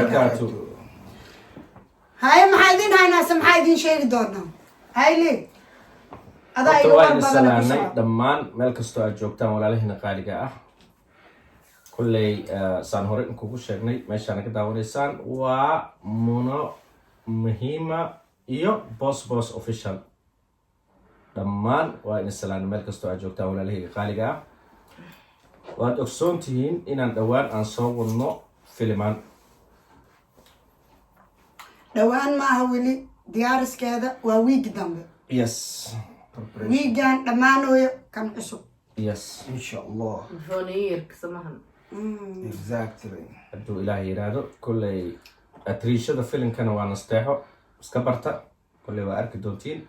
وبركاته. هاي محايدين هاي ناس محايدين شيء دورنا هاي لي هذا أيوة السلام دمان ملكستو أجوبتان ولا لهنا قالقة كل سان هورين كوكو شغني ماشان كده ونسان ومنا مهمة إيو بوس أوفيشال دمان وإن السلام ملكستو أجوبتان ولا لهنا قالقة واد أكسونتين إن الدوان أنصور نو فيلمان دوان ما هولي ديارس كذا وويك دمب يس ويجان دمانو كان عصب يس إن شاء الله فونير كسمهن exactly هدو إلهي يرادو كل أتريشة دا فيلم كان وانا استيحو اسكبرتا كل وارك دونتين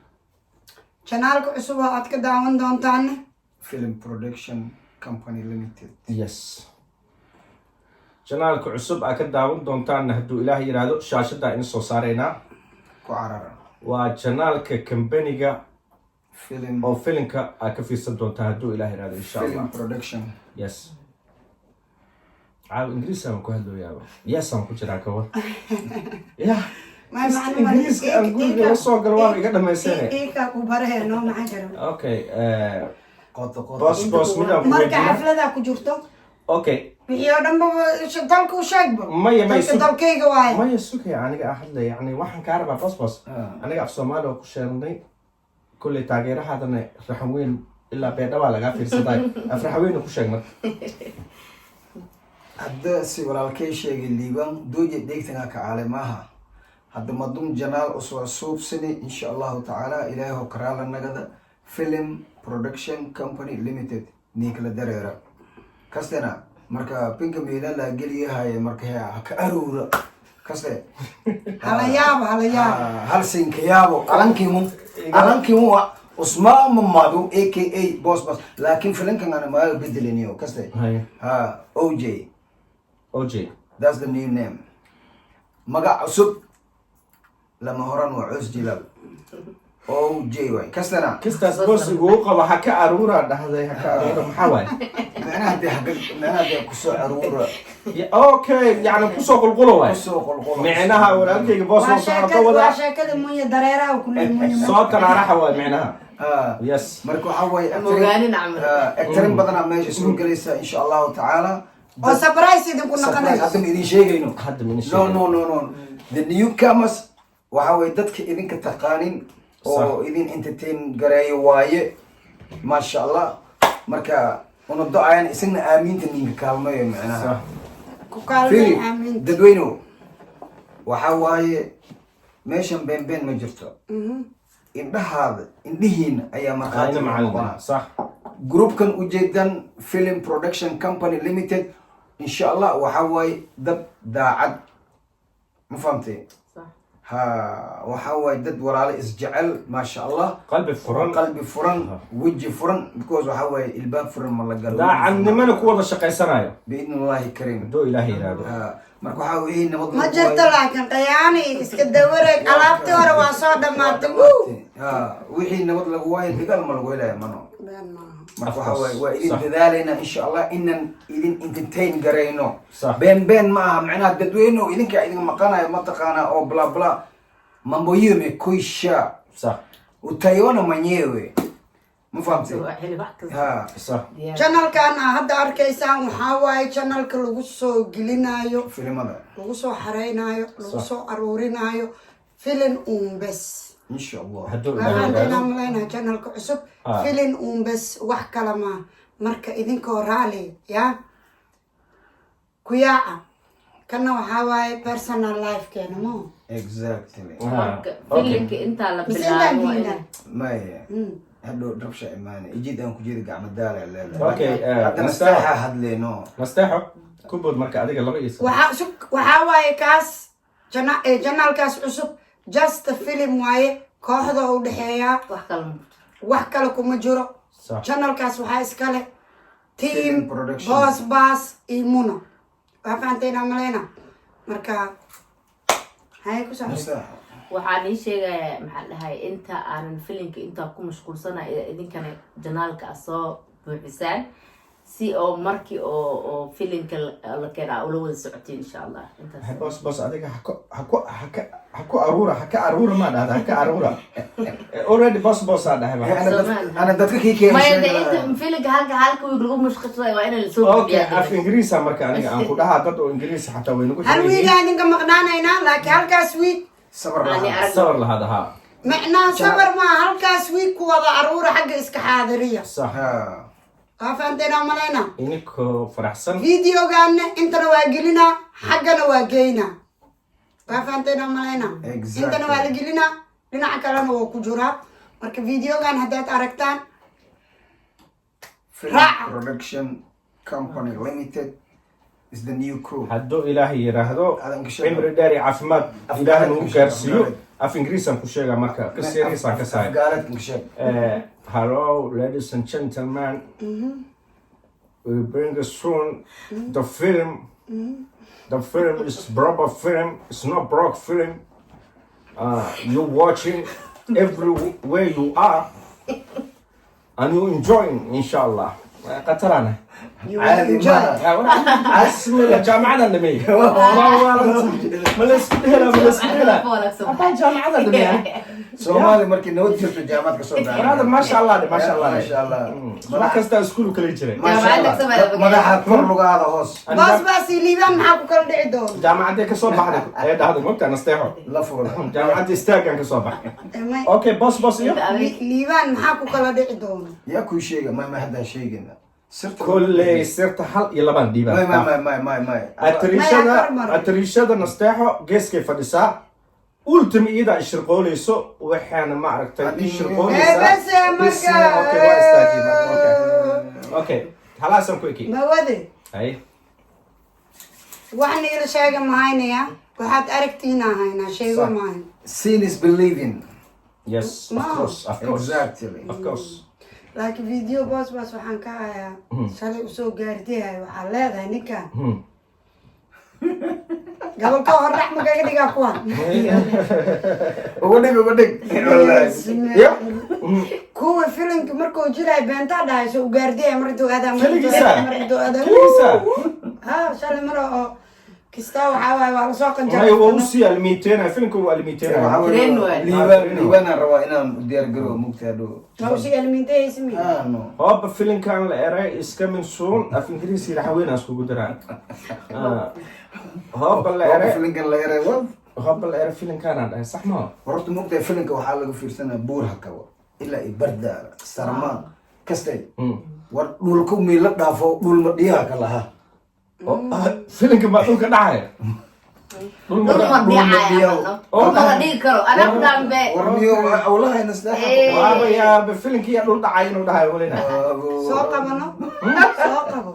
شنالك عصب هاتك داون دونتان film production company limited يس جنالك عصب أكد داون دونتان هدو إلهي يرادو شاشة دا إنسو سارينا كعرارة وجنالك كمبانيغا film أو فيلمكا أكفيسا دونتان هدو إلهي يرادو إن شاء الله film production يس عاو إنجليزي أمكو هدو يابا يس أمكو جراكوا يا ما معنى إنجليزي أمكو يوصو قلوان يقدم ما يسيني إيكا كوبره نو ما حجر أوكي قط بوس ميدان مركا حفلة كجورتو أوكي بيو دمبو شدالك وشاقبو ما يسوق دالكيغا واي ما يسوق يعني أحد يعني واحد كعربة بس أنا في الصومال وكشرني كل تاجر هذا رحوين إلا بيدا ولا قافي صداي أفرحوين وكشرنا هذا سوالف كيشة اللي بان دوجي ديكتنا كعالمها هذا مضم جنال أسوأ صوب سنة إن شاء الله تعالى إلهه كرالا نجدا film production company limited نيكلا دريرة كستنا مركا بينك ميلا لا جلي هاي مركا هي كأرورة كسته على ياب هل سينك يابو ألانكي مو اسمه ممادو AKA بوس لكن فلان كان أنا ما بدلنيو كسته هاي OJ OJ that's the new name مقع عصب لما هران وعز جلال OJ واي كستنا كستاس بوس وقوقا وحكا أرورا ده هذا حكا أرورا محاوي معناها دي حق معناها دي كسو عرورة أوكي يعني كسوق القلوة كسو قلقلة معناها ولكن بوس واشاكل مية دريرة وكل مية صوتنا راح هو معناها يس مركو حواي موغانين عمل اكترين بدنا ماشي سوق جلسة إن شاء الله تعالى وسبرايز إذا كنا سبرايز قناة هذا إذن شيء إنه حد من الشيء no the newcomers وحواي دتك إذن كتقانين أو إذن entertain قراي واي ما شاء الله مركا ونضع يعني إسنا آمين تنين كلمة معناها كوكالمين آمين ددوينو وحواي ماشي بين ما جرتو إنده هذا إندهين أيام أنا معلم صح جروب كان وجدا فيلم برودكشن كمباني ليميتد إن شاء الله وحواي دب داعد ما فهمتي صح ها وحواي دد ورالي إسجعل ما شاء الله قلبي فرن قلبي فرن وجهي فرن بكوز وحواي الباب فرن ما لقى دا عن منك والله شقي سنايا بإذن الله الكريم دو إلهي رادو مركو حاوي إيه نبض ما جرت لكن قياني اسكدورك ألعبتي ورا وصادة ما تقول وحي نبض لقواي بقال ما لقواي لا منو مركو حواي وإذن بذالنا إن شاء الله إن إذن انتين قرينو صح بين ما معناه ددوينو إذن كإذن مقانا متقانا أو بلا بلا مامبويومي كويشا صح وتايونا مانيوي ما فهمتي صح channel kan hadda arkaysaan waxa waaye channelka lagu soo gelinayo filimada lagu soo xareynayo lagu soo aruurinayo filim bes إن شاء الله هدو waxaan إلهي inaan رادو maleynayaa channelka cusub filim bes wax kala ma marka idinkoo raali ya kuyaaca kana waxa waaye personal life keena mo exactly فيلمك انت لا بالله ما هي هلو دربشة إيماني يجيد أنكو جيد قاعد مدالع لا أوكي نستاحة هاد لي نو نستاحو كبود مركا أديك الله يسر waxa waaye kaas channelkaas cusub just film waaye kooxda u dhaxeeya wax kale kuma jiro channelkaas waxa iskale team boss iyo muno waxa fahanteena maleyna marka hay ku saabsan waxaan ii sheegayaa maxaa dhahay inta aanan filimka inta ku mashquulsana idinkana janaalka soo buuxisaan si oo markii oo filimka la keenaa ula wada socotiin insha allah intaas boss adiga hako arura ma dhahda haka arura already boss aa dhahay ana dadka kii maya keenay inta filimka halka wiil lagu mashqulay waa in la soo okay af ingiriis marka aniga aan ku dhahaa dad oo ingiriis xataa way nagu hal wiil aan ninka maqnaanaynaa laakiin halkaas wiil sabar lahaa sabar lahadaha macnaa sabar ma halkaas wiil ku wada aruura xagga iska xaadiriya صح qaafanteena malayna iniko faraxsan videogaana intana waa gelinaa xaggana waa geynaa qaafanteena malayna Exactly. intana waa la gelinaa dhinaca kalena waa ku jiraa marka videogan haddaad aragtaan Film Raac. Production Company Limited is the new crew. hadduu ilaahay yiraahdo Adan ka sheego. cimri dheer iyo caafimaad Af ilaahay gaalad nagu ka sheego, gaarsiiyo gaalad. af ingiriisaan ku sheegaa marka kaseriisaan ka sahay Gaalad Mshab. Hello, ladies and gentlemen. We bring us soon the film. The film is proper film. It's not broke film. You're watching everywhere you are, and you enjoying, inshallah. قطرنا. You عادي enjoy. ما بسم الله جامعنا النبي. جامعنا النبي. Somali markii noo jirto jaamacad ka soo dhacay. هذا ما شاء الله ما شاء الله. ما شاء الله. ما كستا سكول كل شيء. ما شاء الله. madaxa kor lugaada hoos. boos baas iyo liibaan maxaa ku kala dhici doona جامعة كسر بحرك. هذا هذا ممكن نستيحه. La fuula. جامعة استاجن كسر بحرك. اوكي بص يا liibaan maxaa ku kala dhici doona yaa kuu sheega ma hadda sheegina. Sirta كل سيرت حل يلا بان ديبا. ما التريشة نستيحه جيس كيف دسا. قلت إذا الشرقوليسو وحنا ما عرفت الشرقوليسو. بس يا مركز. اوكي واستاجي اوكي هلا سام كويكي. ma wade اي waxaan ila sheega mahaynayaa waxaad aragtiina haynaa sheego صح. mahayn Seeing is believing. يس No. of course Exactly. of course. laakiin video boos baas waxaan ka hayaa shalay usoo gaardiyahay waxaa leedahay ninkan gobolka horrax ma kaga dhigaa kuwan uga dhig. يا kuwa filimka markuu jiray beentaa dhahay soo gaardiyahay mar intuu aadaa Keligiisa? aadaa كليسا ha shalay mar oo kista waxaa waaye waa lasoo ما qanjaray هو وصي الميتين فيلم هو الميتين liibaan rabaa inaan diyaar garoobo mugtaadho. ma usi elmintaysi mi no. هوب فيلم كان الاري is coming soon في انجليزي راح وين اسكو قدران هوب الاري filinkan la yaray wad. هوب الاري فيلم كان صح ما horta mugtahay filinka waxaa laga fiirsanaa buur hakaba ilaa i barda sarmaan kastay war dhulku miila dhaafo dhul ma dhiyaa ka laha. فيلم كان معطوك دعاية dhul ma dhicaya oo kala dhigi karo anaa ku dambe war miyo awlaha nasdaha. وهذا يا بفيلم كي يقول دعاية ودعاية ولينا soo qabano soo qabo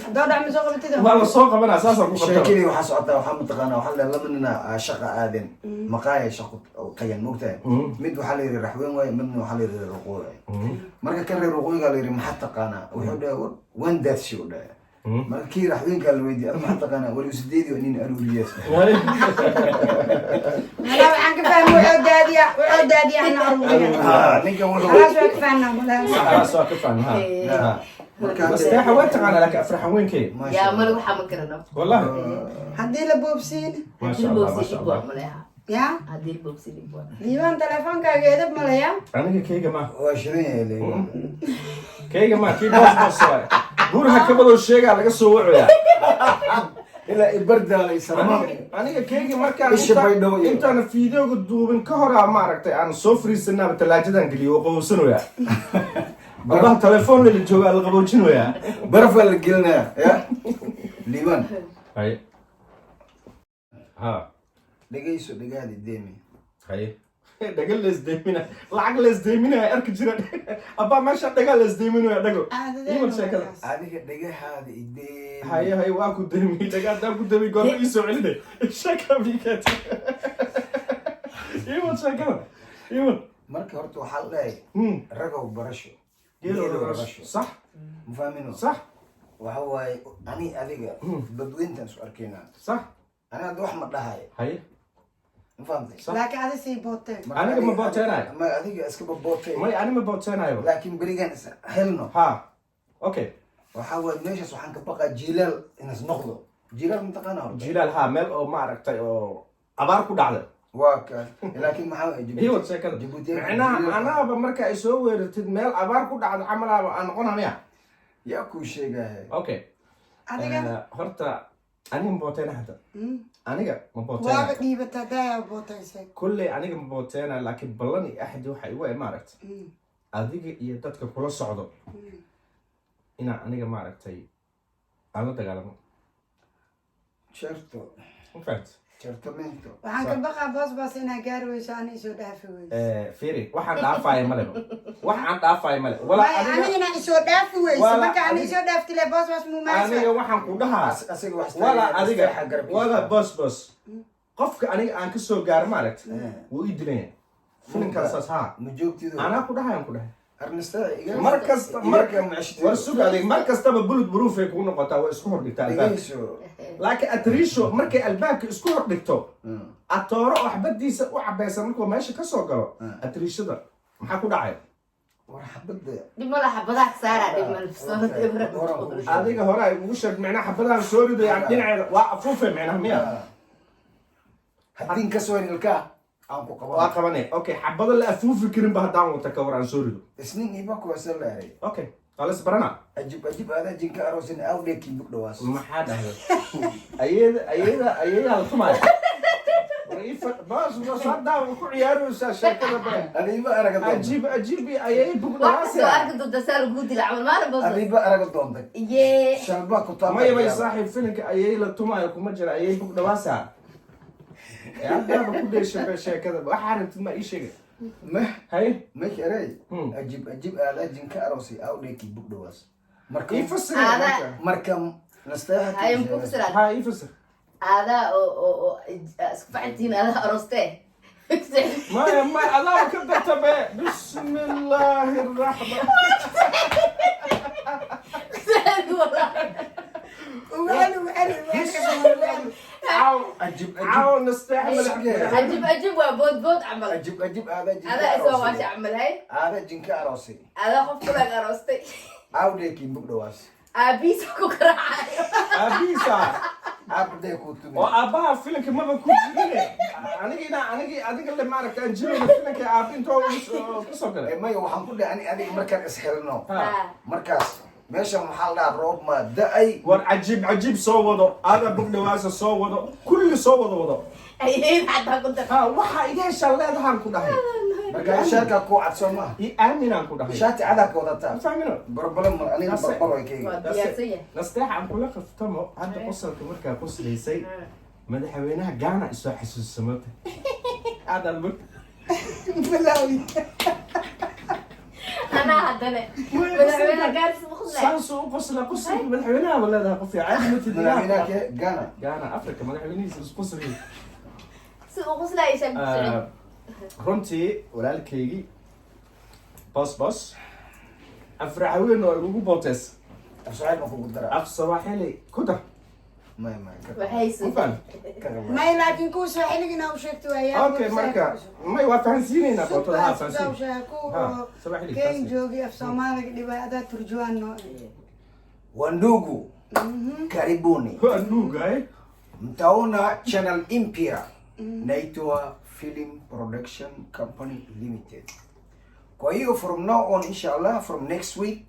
haddoo dhacmi soo qabatida والله سوق من اساسا sheekadii waxaa socotaa waxaa mataqaanaa waxaa la laba nina shaqa aadeen maqaaya shaqo qayan mugtahay mid waxaa la yidhi raxweyn waaye midna waxaa la yidhi ruquuc marka kan reer ruquuciga la yidhi maxaa taqaanaa wuxuu dhahay wan daadshi u dhahay marka kii raxweynkaa la weydiiyay maxaa taqaanaa wali sideedii nin aruuriyees أنا وحن كفاهم وعود دادي أنا أروح ninkan wuxuu خلاص وكفانا ولا خلاص واقف عنها بس يا وين تعال لك افرح وين كي yaa mal waxaa ma karano والله هدي لبوبسين ما شاء الله ما شاء الله يا hadii bobsi libwa ديوان تلفون كاجيدب مليا انا كي جماعه waa shidan yahay leeyahay. كي جماعه كي بوس غورها كبدو شيغا laga soo wacoya ilaa i barda ay sarmaan. aniga keegi markaan Isha baydhabo iyo- intaan fiidiyooga duubin ka hor ma aragtay aan soo friisanaa talaajadan galiyo oo qowsanaya badan telefoon la jooga la qaboojinaya baraf la gelinaya ya liibaan hay ha dhegayso dhegaadi deemi. hay dhagal lees deemina lacag lees deemina arki jira abba meesha dhagal lees deemina dhago iman sheekada adiga dhegahaada i deemi. hay hay waa ku deemi dhagal ku deemi goor ii soo celinay shaka bikat iman sheekada iman marka horta waxaa leeyahay ragow barasho geelo barasho صح ma fahmino صح waxa waaye ani adiga badweyntaan isu arkaynaa صح ani hadda wax ma dhahay hay ma fahamtay صح لكن هذا سي بوتين Marka Aniga ma adiga- booteenayo. ma adiga iska babootay may ani ma boodsanayo laakiin berigaan is helno ha okay waxaa waay meeshaas waxaan ka baqaa jilaal inas noqdo jilaal mataqaana horta jilaal haa meel oo maaragtay oo abaar ku dhacday waa kaas laakiin maxaa hiwad sheekada macnaha anaaba marka ay soo weerartid meel abaar ku dhacdo camalaaba aan noqonaya yaa kuu sheegaya okay horta aniga mabooteena hadda aniga waaba mabooteena dhiibata daya bootaysay kulley aniga mabooteena laakiin ballan iyo axdi waxa igu maaragtay adiga iyo dadka kula socdo inaa aniga maaragtay aan la dagaalamo certo infact certamente waxaan ka baqaa boosbaas inaa gaari weyso ani isoo dhaafi weyso firi waxaan dhaafaya maleba waxaan dhaafaya male wala anigana isoo dhaafi weyso marka ani isoo dhaaftile boosbaas mumaasa aniga waxaan ku dhahaa asiga wax wala adiga wala boos qofka aniga aan kasoo gaaro maaragta wuu ii dilaya filinkan saas haa ma joogtido anaa ku dhahayaan ku dhahay arnista mar kasta war sug adig mar kastaba bullet proof ay kugu noqotaa way isku hordhigtaa albaabka laakiin atrisho markay albaabka isku hordhigto atooro oo xabadiisa u cabaysan markuu meesha kasoo galo atrishada maxaa ku dhacay war xabada dhimala xabadaha saara dhimal adiga hore ay ugu sheeg macnaha xabadahan soo rido yani dhinaceeda waa afuufay macnaha miya haddii kasoo ilkaa aan ku waa qabanay okay xabado la afuufi karin ba haddaan wata ka war aan soo rido isnin iba kuwasa laaray okay qalas barana ajib aada jinka aroosin awdheekii bug dhawaas maxaa dhahday ayada la tumaya baas haddaa ku ciyaaraysaa sheekada bare adiiba araga doonta ajiib ayay bug dhawaasa arka doonta saal guudi la camal maana boos adiiba araga doonta yee shalba ku taabay maya may saaxiib filinka ayay la tumaya kuma jira ayay bug dhawaasa haddaaba ku dheesha sheekada waxaa rabtid ma ii sheegay meh hay meh erey ajib aada jinka aroosi awdheekii bug dhawaas marka ii fasir marka nasteexa ayam ku fasiraad ha ii fasir هذا او اسكو فعلتين هذا أرسته ما الله كبرت بسم الله الرحمن عاو نستعمل أجيب وبود عمل أجيب هذا اسمه واش عمل هاي هذا جنك أراسي هذا خف لك أرستي أوديكي بقدواس أبيس كوكراعي أبيسا أبدي كنت وأباها فيلك ما بكون جيني أنا اللي ما أعرف كان جيني فيلك أبين تو كسر ما يوحنا كل أنا مركز إسحلنا مركز ماشي محل الروب ما داي ور عجيب صوّده هذا بقدواس صوّده كل صوّده وضع أيه حتى كنت waxa iga shaleedahan ku dhahay marka shirka ku cadsoma i aaminaan ku dhahay shati adag wadata fahmino barbalan aniga barbaro ay keenay nasteexa aan kula qaftamo hadda qosolka markaa qoslaysay madaxweynaha Ghana isoo xasuusamata aad albuk bilawi أنا هذا مدحوينها قاعد يسبخ سانسو قصلا قصلا مدحوينها ولا هذا قفي عاد مدحوينها Ghana أفريقيا مدحوينيس قصري سوق لا يشبه runtii walaalkaygii bos afraxaween oo ugu bootees afsaxay ma ku dara af sawaaxili ku dar وحيس may laakiin kuu soo xilligina u sheegto ayaa okay marka may waa fahansiinayna bootada ha fahansiin ku keen joogi af Soomaaliga dhibay adaa turjuwaan noo wandugu karibuni wandugu mtaona channel Impira naitwa Film Production Company Limited. Kwa hiyo from now on inshallah from next week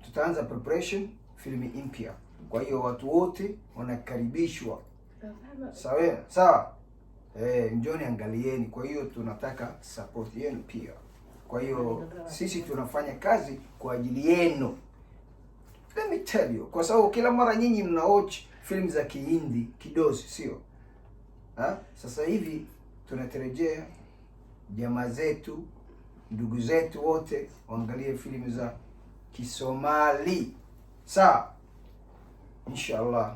tutaanza preparation film Impira. Kwa hiyo watu wote wanakaribishwa. Sawa? Njoni angalieni. Kwa hiyo tunataka support yenu pia. Kwa hiyo sisi tunafanya kazi kwa ajili yenu. Let me tell you, kwa sababu kila mara nyinyi mnaoch film za Kihindi kidosi, sio? Sasa hivi tunatarejea jamaa zetu, ndugu zetu wote waangalie filamu za Kisomali. Sawa? Inshallah.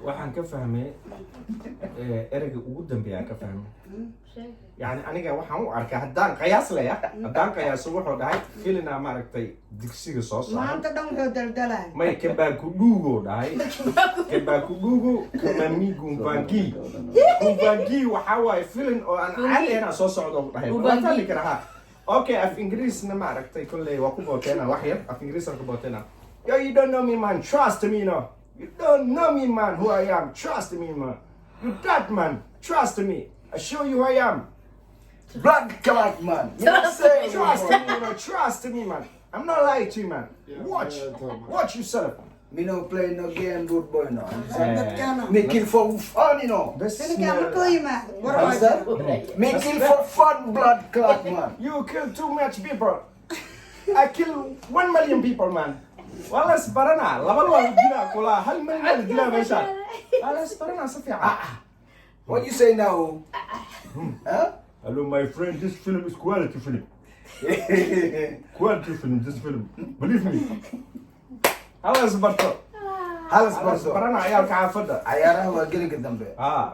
waxaan ka fahmay ereyga ugu dambeeya ka fahmay yani aniga waxaan u arkaa haddaan qiyaas wuxuu dhahay filina maaragtay digsiga soo saaray maanta dhan wuxuu daldalay may kebaa ku dhuugo dhahay kebaa ku dhuugo kamami gumbangi waxa waaye filin oo aan caadi ahayn soo socdo dhahay waa fali kara ha Okay, af Ingiriisna ma aragtay kolley waa ku booteena wax yar af Ingiriis aan ku booteena. Yo, you don't know me, man. Trust me, you know. You don't know me, man. Who I am. Trust me, man. You that man. Trust me. I show you who I am. Blood clot, man. Trust me, you know. Trust me, man. I'm not lying to you, man. Watch yourself. Me no play no game, good boy, no. dadkaana Me kill for fun, you know. filimkaa markuu yimaado war How's that? Me kill for fun, blood clot, man. You kill too much people. I kill 1 million people, man. Wala isbarana. Laba dila kula. Hal million dila meesha. Wala isbarana si fiican. What you say now? Huh? Hello, my friend. This film is quality film. Quality film. This film. Believe me. Hala isbarto. Halas Hala برضو isbarana ciyaalka xaafadda. عيارها وقلق الدنبي Ah,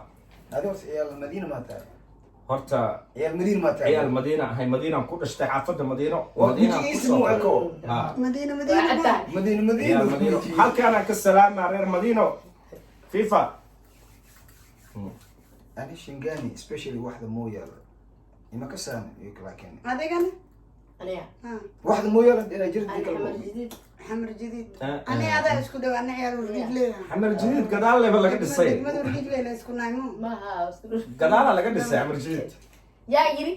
هذول عيال المدينة ما تعرف horta عيال المدينة ما ciyaal تعرف Madiina hay Madiina ku dhashtay xaafadda Madiino. وجي اسمه اكو Ah. madiina madiina مدينة ciyaal Madiino. مدينة Halkaan ka salaama reer Madiino. FIFA. أنا شنقاني سبيشالي واحدة مو يلا ما كسان لكن adigana aniga واحدة مو يلا أنا جرت ani ذيك xamar الموضوع jadiid xamar jadiid ani adaa isku dhow ana ciyaal urdigle Xamar Jadiid gadaal leba laga dhisay. degmada urdigle la isku naymo maaha Gadaala laga dhisay Xamar Jadiid. yaa yiri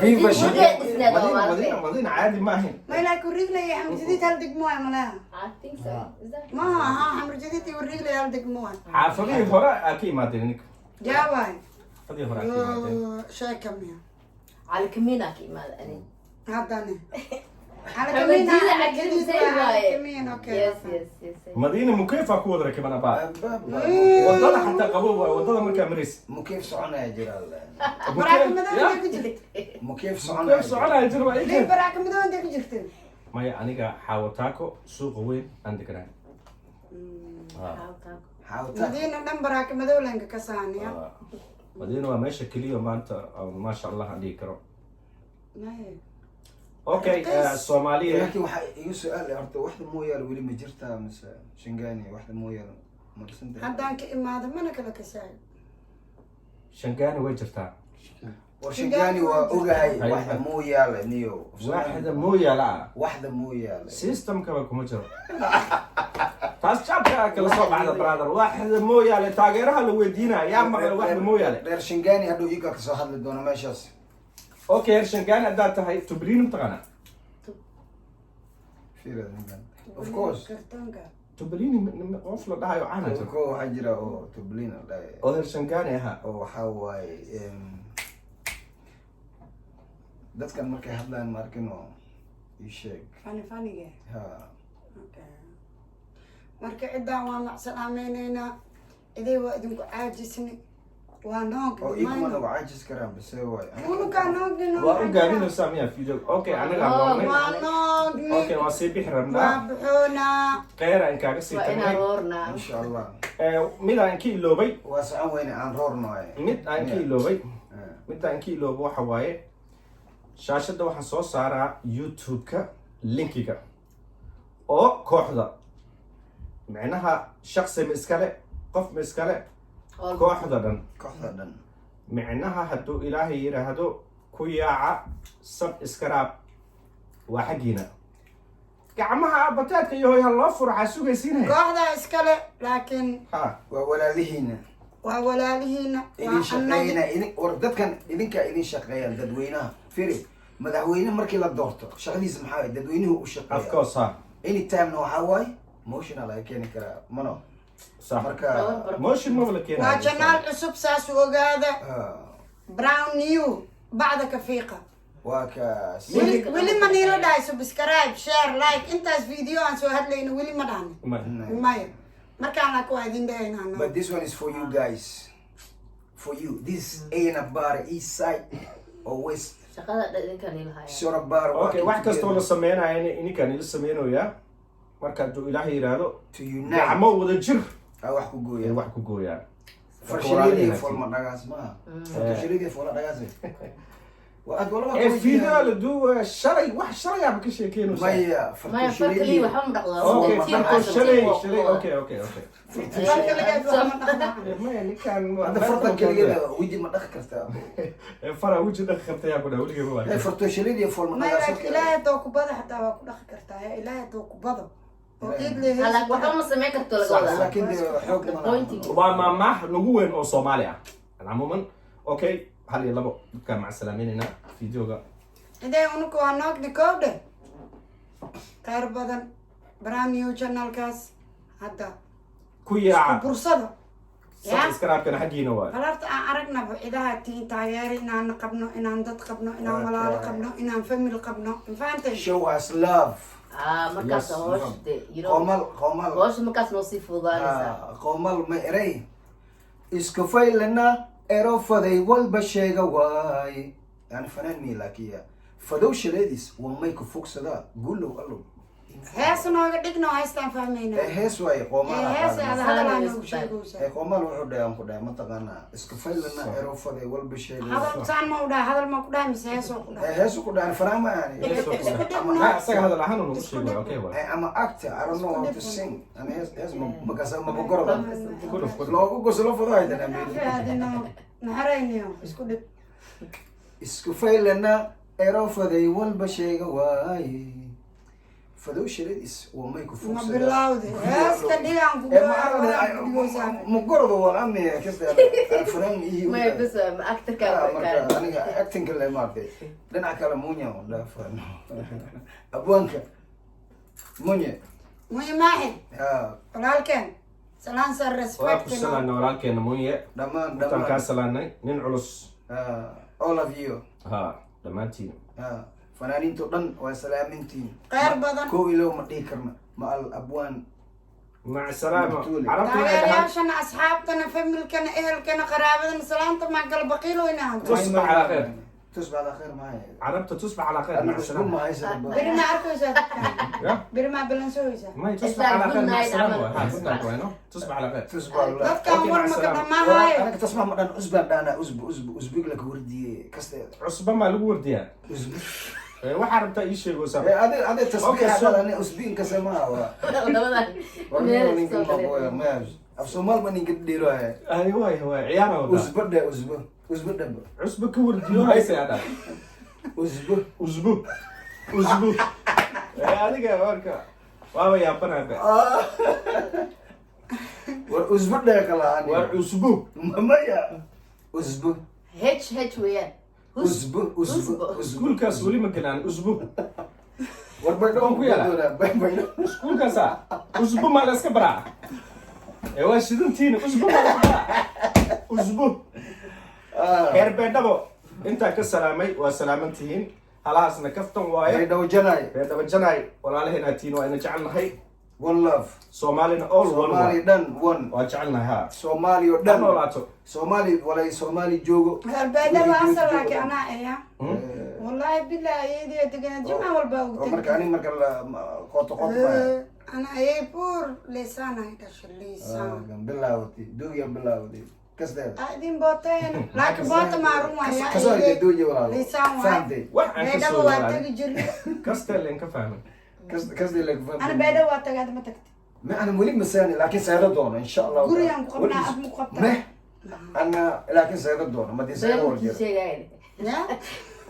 Viva xamar Shadi. jadiid isleed oo Madiina maartay Madiina caadi ma ahayn. ma ilaa urdigle iyo xamar jadiid hal degmo ay malaha I think so is that ma aha xamar jadiid iyo urdigle hal degmo ay Xaafadihii hore aa ka imaadeen ninka. jaaway Xaafadihii hore aa ka imaadeen. sheeka miya cali kamiina ka imaada ani haddana xamar jadiid cali kamiin say waaye kamiin okay yes yes yes Madiina mukayfa ku wada rakibana baa. باب Wadada xataa qabow waa wadada markaa maris. مكيف صعنا يا جلال baraakamadooda ku jirta مكيف صعنا Mukayf soconaya jiro waa lii ikan. baraakamadooda ku jirta Maya aniga xaawataako suuqa weyn aan deganaa. حاوتا madiina dhan baraakamadoo lenka ka saaniya Madiina waa meesha keliya maanta maasha Allah aan dhihi karo. Maya. Okay, Soomaaliya. لكن waxa igu su'aal horta waxda muu yar wali ma jirtaa mise Shangani waxda muu yar ma dhisantahay haddaan ka imaado mana kala kasaayo Shangani way jirtaa. war Shangani waa ogahay waxda muu yaala niyo Waaxda mooyala. waxda muu yaala System kaba kuma jiro. Taas chabka kala soo baxda brother. Waaxda mooyala taageeraha la weydiinaa yaa maqal waaxda mooyala. reer Shangani haduu iga ka soo hadli doono meeshaas Okay, Shangani haddaad tahay Tubriin taqaana. fiira of course kartoonka Tubriin qof la dhahayo caana jiro. ko waxa jira oo Tublin dhaay Oday Shangani aha. oo waxa waaye dadkan markay hadlaan markino ii sheeg faniga ha okay marka ciddaan waa macsalaamaynaynaa iday waa idinku caajisni waa noog oo iguma nagu caajis karaan base waay unukaa noogni Waa u gaabinaysaa miyaa video. Okay, aniga noqonay. waa noogni Okay, waa sii bixi waa rabnaa. buxoonaa Khayr aan kaaga sii waa inaan tagnay. roornaa insha Allah Mid aan ka iloobay. waa socon weyne aan roorno Mid aan ka iloobay. Mid aan ka iloobay waxa waaye shaashada waxaan soo saaraa YouTube-ka linkiga oo kooxda macnaha shakhsi ma iskale qof ma iskale kooxda dhan kooxda dhan macnaha hadduu ilaahay yidhaahdo ku yaaca subscribe waa xaggiina gacmaha bataadka iyo hooyaan loo furo waxaa sugaysiinaya kooxdaa iskale laakiin ha waa walaalihiina waa walaalihiina idin waa shaqeeyna annaga war dadkan idinka idin shaqeeyaan dadweynaha firi madaxweyne markii la doorto shaqadiisa maxaa waaye dadweynuhu u of shaqeeya course ha anytime waxaa waaye motional ay keeni karaa mano صح marka موشن ما ولا كينا waa janaal cusub saas u ogaada brown new bacda kafiiqa waa kaas weli ma niila dhahay subscribe share like intaas video aan soo hadlayno weli ma dhahni maya markaana ku idin dhahaynaa but this one is for you guys for you this Ayana Bar east side or west shaqada dhadinkan ilahaya Shora Bar اوكي واحد كاستو لا سميناyo ini kan ila sameynaya marka uu ilaahay yiraahdo to unite gacmo wada jir ay wax ku gooyaan wax ku gooyaan farshadii folma dhagaas ma farshadii fola dhagaas وأقول لك فيديو لدو شري واحد شري عم كل شيء كينو مايا ما فركلي وحم دقلا اوكي فرق شري اوكي farka laga yaabo ma dhaqmo ما يعني كان هذا فرق كده ويجي ما دخلت فرق وجه دخلت يا ابو داود هاي فرق شريدي فول ma ilaahay ilaahay doo ku bada xataa waa ku dhaqi kartaa ilaahay doo ku bado oo ciid leeyahay هلا وحنا ما سمعك تقول لكن حكم بوينتي وما ما نقول او صوماليا عموما اوكي هل يلا كان مع السلامين هنا فيديوغا idee unuku waa noogni koobdhe khayr badan barnaamij channelkaas hadda كويا bursada سبسكرايب كان حقينا واي qalarta aan aragnaba cidaha tiin taageeri inaan qabno inaan dad qabno inaan walaalo qabno inaan family qabno infantay show us love مركز هوش قومال هوش مركز نصيف وضالسا قومال ما إري إسكفاي لنا إرو فذي والبشيغة واي يعني فنان ميلاكية فدو شريديس وما يكفوك صدا قول له قال له hees nooga dhigno haystaan fahmayna هيس واي قومال hees ada hadalaa noogu sheegaysa قومال وحو دايان كو دايان متقانا إسكفاي لنا إرو فذي والبشيغة hadal saan ma u dhahay hadal ma ku dhahay mise heesoo ku dhahay هيس كو دايان فران ما يعني لا ساق هذا الحين نقول شيء اوكي واي I'm an actor I don't know how to sing أنا هيس ما قصة ما بقرب كله لو قصة لو فضاي ده أنا faadino naxarayniyo isku dhib iskufay lana ero faday walba sheega waaye fadow shiradiis waa may ku ma fuuqsada bilawde heeska dhigaan ku dhigaysaa mugordo waa amni kasta afran iyo ما بس اكتر كان aniga acting kale maartay dhinaca kale muunya wala fan abwanka muunya muyi maaxin ha walaalkeen salaan sar respect وأكو سلام نورالكين موية dhamaan كان dhamaan كاسلاني نين علوس all of you ها دمانتين fanaaniinto dhan waa salaamintiin khayr badan kow ilow ma dhihi karna ma al abwaan مع السلامة مقتولة. عرفت taageerayaashana asxaabtana familkana ehelkana qaraabadana salaanta macal baqiilo inaan تصبح على خير تصبح على خير معايا عرفت تصبح على خير مع انا بس السلامة ما هيسر beri ma arkaysaa dadkan يا beri ma balansoysaa ما تصبح على خير مع good night السلامة عمل. ها قلت لك وينه تصبح على خير تصبح على dadkan أوكي، مع war maka السلامة. dhamaahayo انا كنت اسمع مدن اسبوع انا اسبوع لك وردي كسر عصبة ما لو ورديان اسبوع وحرمت اي شيء وسام هذا أوكي، تصبيح سو- هذا انا اسبوع كسمها والله نيجي ما بويا ما افصومال ما نيجي ديرو هاي ايوه ايوه عيانا والله اسبوع ده اسبوع ده عصبة كورديو هاي سيادة اسبوع اسبوع اسبوع هذيك يا وركا واو يا بنا اسبوع ده كلا انا واسبوع ما يا اسبوع هتش وياه اسبوع سكول كاس ولي مكان اسبوع وربنا سكول كاسا اسبوع ما لسك برا ايوا شدنتين اسبوع ما لسك برا اسبوع هربدبو انت كسلامي وسلامتين خلاص نكفتم واي هيدا وجناي هذا جناي ولا لهنا تين وانا جعلنا هي one love سومالينا اول Somali dhan one وجعلنا ها Somali oo دم dhan ولاتو Somali walay Somali joogo galbeeda waa asal laakiin anaa eya wallaahi bilaahi iyadii degan jimca walba ugu oo marka ani marka la qoto qoto ana ayay buur leesana dhasho leesana bilaawti duuya bilaawti kasdeed adin booteen laakiin boota maarun waaya kasoo ay duuya walaalo leesana waay fahamtay waxaan ka beedhaba soo waa yaray tagi jirnay kastel ka fahmay kasdeed la ana fahamtay beedha waa tagaad ma tagtay ma ana wali masani laakiin sayro doono insha Allah gurigan ku qabnaa ab mu qabtaa ma ana laakiin sayro doono ma sayro wal jira ya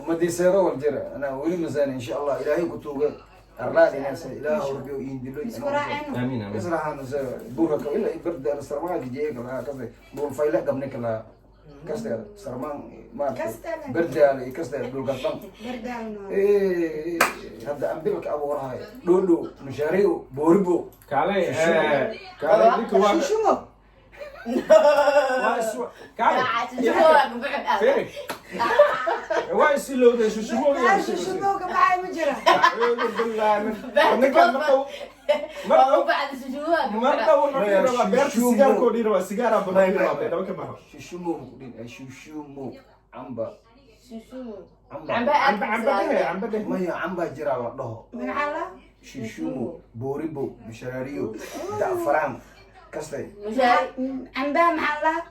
ma sayro wal jira ana wali masani insha Allah ilaahay ku tuuga arlaad inasa ilaahu rabbiyo indilo isku raacayno امين امين يسرح نزل بورك إلا يبرد السرمان جيك لا كذا بور فايلة قبلك لا كذا سرمان ما كستل. برد على كذا دول قطن berdaalno إيه هذا أمبيلك أبو وراي دولو مشاريو بوربو كالي كالي ديك واحد shushimo كالي فيري وايس لو ده شو شو aa shushimo ka baxay ma jira بالله من مرة بيرت سيجار كودي روا سيجار أبو نايم روا ده وكم هو شوشمو شوشمو عمبا عم بده ما هي عمبا جرا الله magacala شوشمو بوربو مشاريو دافران كذا cambaa maxaa laha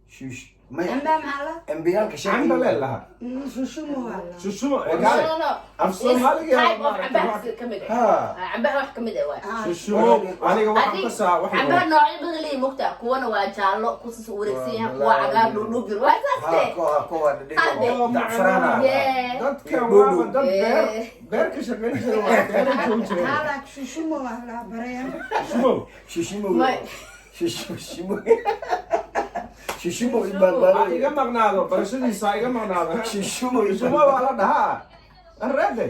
شوش عنبه معلا انبيالك شيء عنبه لها شو هلا شو no. Afsoomaaliga Type of cambaha kamid ah. Cambaha wax kamid ah waay. شو aniga waxaan ka saa waxay cambaha noocyo badan leeyahay mugta kuwana waa jaallo kuwaas wareegsan yahay kuwa cagaar dhudhubir waa saastee كوا دعفرانا dadka waa dad beer ka shaqeyn jiray waa beer joog jiray هذا شو هلا بريان شيشيمو May- شيشيمو شيشيمو يبان iga maqnaado barashadiisa iga maqnaado شيشيمو shuma waa la dhahaa arreede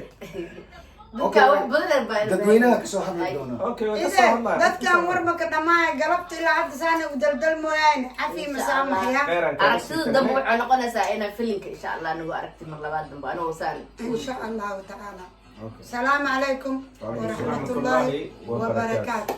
dadka wax badan baa dadweynaha kasoo hadli doona okay waa ka إذا soo hadlaya dadkan warmaka dhamaay galabta ilaa hadda saana u daldal mooyaane cafi masaamaxya aragtida dambe waxay noqonaysaa inaan filinka insha Allah nagu aragti mar labaad dambe anoo saan إن شاء الله تعالى السلام عليكم ورحمة الله وبركاته